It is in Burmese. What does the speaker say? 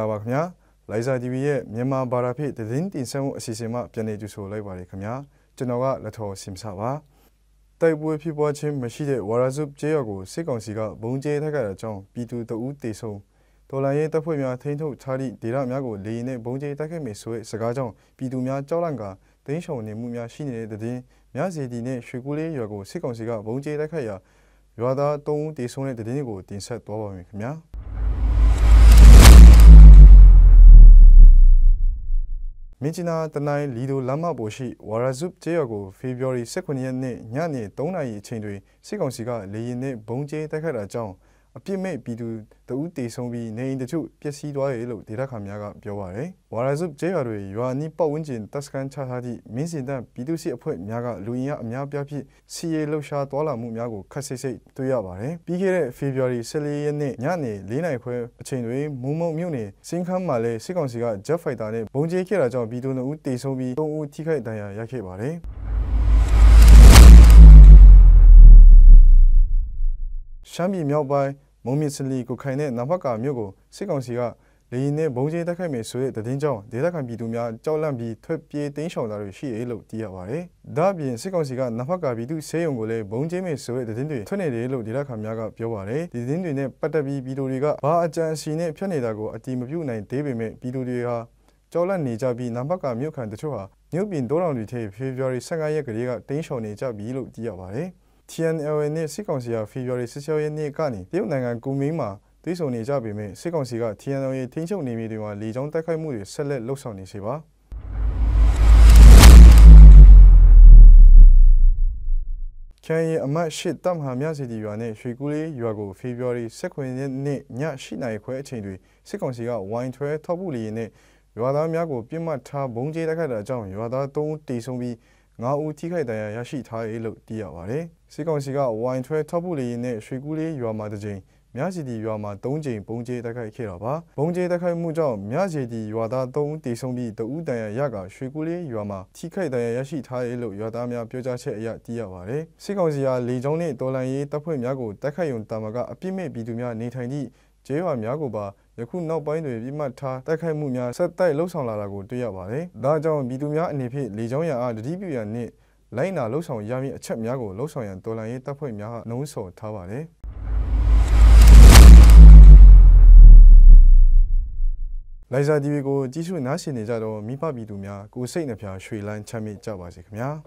ပါခင်ဗျာလိုက်စာ TV ရဲ့မြန်မာဘာသာဖြင့်သတင်းတင်ဆက်မှုအစီအစဉ်မှပြန်လည်ကြိုဆိုလိုက်ပါတယ်ခင်ဗျာကျွန်တော်ကလက်ထော်စင်ဆာပါတိုက်ပွဲဖြစ်ပွားခြင်းမရှိတဲ့ဝါရစုကျေးရွာကိုစစ်ကောင်စီကဘုံကျဲထက်ခဲ့တဲ့အကြောင်းပြည်သူတအူးတေဆုံးတော်လိုင်းရေးတပ်ဖွဲ့များထိန်းချုပ်ထားသည့်ဒေသများကိုလေယာဉ်နဲ့ဘုံကျဲတိုက်ခိုက်မယ်ဆိုတဲ့စကားကြောင့်ပြည်သူများကြောက်လန့်ကာတင်းရှုံနေမှုများရှိနေတဲ့တဲ့များစီတီနဲ့ရွှေကူးလေးရွာကိုစစ်ကောင်စီကဘုံကျဲတိုက်ခိုက်ရာရွာသား3ဦးတေဆုံးတဲ့တဲ့ကိုတင်ဆက်သွားပါမယ်ခင်ဗျာမင်းချနာတနိုင်းလီဒိုလမ်းမပေါ်ရှိဝါရဇုကျေးရွာကိုဖေဖော်ဝါရီ18ရက်နေ့ညနေ3နာရီအချိန်တွင်စစ်ကောင်စီကလေယာဉ်နဲ့ဘုံကျဲတိုက်ခိုက်တာကြောင့်အပြစ်မဲ့ပြည်သူတအူးတေဆုံးပြီးနေအိမ်တချို့ပျက်စီးသွားတယ်လို့ဒေသခံများကပြောပါတယ်။ဝါရဇုကျေးရွာတွင်ရွာနီးပတ်ဝန်းကျင်တပ်စခန်းချထားသည့်မင်းစင်တပ်ပြည်သူ့စစ်အဖွဲ့များကလူရင်းအများပြားဖြင့်စီရေးလှုပ်ရှားသွားလာမှုများကိုခက်ဆိတ်ဆိတ်တွေ့ရပါတယ်။ပြီးခဲ့တဲ့ဖေဖော်ဝါရီ14ရက်နေ့ညနေ4နာရီခွဲအချိန်တွင်မုံမုံမြို့နယ်စင်းခမ်းမှာလည်းစစ်ကောင်စီကဂျက်ဖိုက်တာနဲ့ဘုံကျဲခဲ့တာကြောင့်ပြည်သူ2ဦးတေဆုံးပြီး3ဦးထိခိုက်ဒဏ်ရာရခဲ့ပါတယ်။ရှမ်းပြည်မြောက်ပိုင်းမုံမြင့်စလီကိုခိုင်တဲ့နဖတ်ကာမြို့ကိုစစ်ကောင်စီကလေယာဉ်နဲ့ဘုံကျဲတိုက်ခိုက်မယ်ဆိုတဲ့သတင်းကြောင့်ဒေသခံပြည်သူများကြောက်လန့်ပြီးထွက်ပြေးတင်းရှောင်တာတွေရှိတယ်လို့သိရပါတယ်။ဒါ့အပြင်စစ်ကောင်စီကနဖတ်ကာပြည်သူဆေးရုံကိုလည်းဘုံကျဲမယ်ဆိုတဲ့သတင်းတွေထွက်နေတယ်လို့ဒေသခံများကပြောပါတယ်။ဒီသတင်းတွေနဲ့ပတ်သက်ပြီးပြည်သူတွေကဘာအကြံအစီနဲ့ဖြတ်နေတာကိုအတိမပြုနိုင်သေးပေမဲ့ပြည်သူတွေဟာကြောက်လန့်နေကြပြီးနဖတ်ကာမြို့ခံတချို့ဟာမြို့ပြင်တောတောင်တွေထဲဖေဖော်ဝါရီ15ရက်ကလေးကတင်းရှောင်နေကြပြီလို့သိရပါတယ်။ TNLA နဲ့စစ်ကောင်စီကဖေဖော်ဝါရီ16ရက်နေ့ကနေတရုတ်နိုင်ငံကူမင်းမှာတွေ့ဆုံနေကြပေမဲ့စစ်ကောင်စီက TNLA ထိန်းချုပ်နေပြည်တော်မှာလေကြောင်းတိုက်ခိုက်မှုတွေဆက်လက်လှုပ်ဆောင်နေစေပါKIA အမတ်8တပ်မဟာမြစီတီရွာနဲ့ရွှေကူးလေးရွာကိုဖေဖော်ဝါရီ19ရက်နေ့ည8နာရီခွဲအချိန်တွင်စစ်ကောင်စီကဝိုင်းထွဲထောက်ပို့လေယာဉ်နဲ့ရွာသားများကိုပြစ်မှတ်ထားဘုံကျဲတိုက်ခိုက်တာကြောင့်ရွာသား3ဦးတေဆုံးပြီး9ဦးထိခိုက်ဒဏ်ရာရရှိထားတယ်လို့သိရပါတယ်။စစ်ကောင်စီကဝိုင်းထွဲထောက်ပို့လေယာဉ်နဲ့ရွှေကူးလေးရွာမှာတစ်ကြိမ်မြစီတီရွာမှာ3ကြိမ်ဘုံကျဲတိုက်ခိုက်ခဲ့တာပါ။ဘုံကျဲတိုက်ခိုက်မှုကြောင့်မြစီတီရွာသား3ဦးတေဆုံးပြီး2ဦးဒဏ်ရာရကရွှေကူးလေးရွာမှာထိခိုက်ဒဏ်ရာရရှိထားတယ်လို့ရွာသားများပြောကြားချက်အရသိရပါတယ်။စစ်ကောင်စီကလေကြောင်းနဲ့တော်လှန်ရေးတပ်ဖွဲ့များကိုတိုက်ခိုက်ရုံတာမကအပြစ်မဲ့ပြည်သူများနေထိုင်သည့်ကျေးရွာများကိုပါယခုနောက်ပိုင်းတွင်ပြစ်မှတ်ထားတိုက်ခိုက်မှုများဆက်တိုက်လှုပ်ဆောင်လာတာကိုတွေ့ရပါတယ်။ဒါကြောင့်ပြည်သူများအနေဖြင့်လေကြောင်းရန်အားတတိပြုရန်နှင့်လိုင်းနာလှုပ်ဆောင်ရမည့်အချက်များကိုလှုပ်ဆောင်ရန်တော်လှန်ရေးတပ်ဖွဲ့များကနှုံးဆော်ထားပါတယ်။လိုက်စာ TV ကိုကြည့်ရှုနားဆင်နေကြတော့မိဘပြည်သူများကိုစိတ်နှဖျားရွှေလန်းချမ်းမြေ့ကြပါစေခင်ဗျာ။